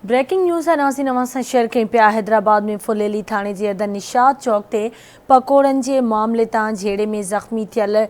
Breaking news है नाज़रीन असां शेयर कई पिया। हैदराबाद में फुलेली थाने जे अदर निशाद चौक ते पकोड़न जे मामले तां झेड़े में ज़ख़्मी थियल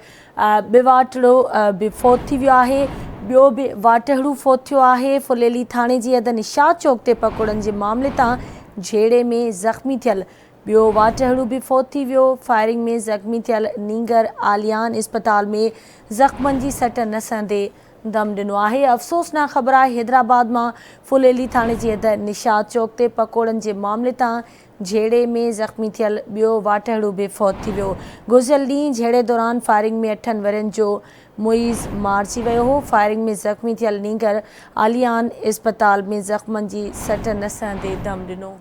बिवाटड़ो भी फौत थी वियो आहे। ॿियो बि वाटड़ू फौत थियो आहे। फुलेली थाने जे अदर निशाद चौक ते पकोड़न जे मामले तां झेड़े में ज़ख़्मी थियल ॿियो वाटड़ू भी फौत थी वियो। फायरिंग में ज़ख़्मी थियल नींगर आलियान अस्पताल में ज़ख़्मनि जी सट नसंदे दम ॾिनो आहे। अफ़सोसनाक ख़बर आहे हैदराबाद में फुलेली थाने जे अदर निशाद चौक ते पकोड़न जे मामले तां झेड़े में ज़ख़्मी थियल ॿियो वाटड़ू भी फौत थी वियो। गुज़िरियल ॾींहुं झेड़े दौरान फायरिंग में 8 वरियनि जो मुईज़ मारिजी वियो हो। फायरिंग में ज़ख़्मी थियल नींगर आलियान अस्पताल में ज़ख़्मनि जी सट नसंदे दम ॾिनो।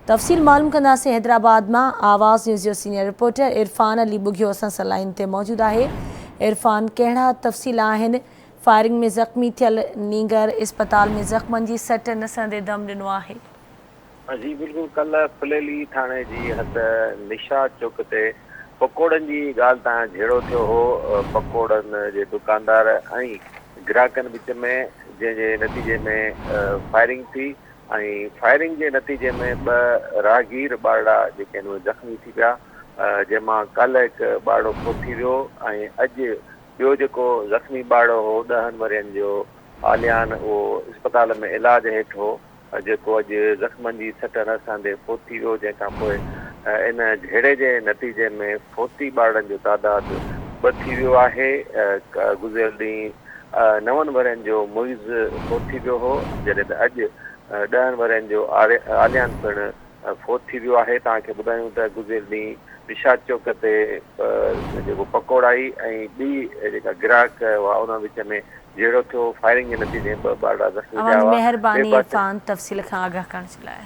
तफ़सील मालूम कंदासीं। हैदराबाद में आवाज़ न्यूज़ जो सीनियर रिपोर्टर इरफान अली बुघियो असां सां लाइन ते मौजूद आहे। इरफान, कहिड़ा तफ़सील आहिनि? फायरिंग में ज़ख़्मी थियल नींगर अस्पताल में ज़ख़्मनि जी सट नसंदे दम ॾिनो आहे। जी बिल्कुल, कल फुलेली थाने जी हद निशाद चौक ते पकोड़न की गाल तां झेड़ो थियो हो। पकोड़न जे दुकानदार ऐं ग्राहकनि विच में, जंहिंजे नतीजे में फायरिंग थी। फायरिंग के नतीजे में 2 राहगीर ॿारड़ा जेके आहिनि उहे ज़ख़्मी थी पिया, जंहिंमां कल्ह हिकु ॿारड़ो फौत थी वियो ऐं अॼु ॿियो जेको ज़ख़्मी ॿारड़ो हो 10 वरियनि जो आलियान उहो अस्पताल में इलाज हेठि हो, जेको अॼु ज़ख़्मनि जी सट नसंदे फौत थी वियो। जंहिंखां पोइ इन झेड़े जे नतीजे में फौती ॿारड़नि जो तादादु 2 थी वियो आहे। गुज़िरियल ॾींहुं 9 वरियनि जो मुईज़ फौत थी वियो हो, जॾहिं त अॼु 10 वरियनि जो आलियान पिणु फौत थी वियो आहे। तव्हांखे ॿुधायूं त गुज़िरियल ॾींहुं निशाद चौक ते जेको पकोड़ाई ऐं ॿी जेका ग्राहक हुआ उन विच में झेड़ो थियो। फायरिंग के नतीजे में 2 ॿारड़ा ज़ख़्मी थिया हुआ। मेहरबानी इरफान, तफ़सील खां आगाह करण जे लाइ।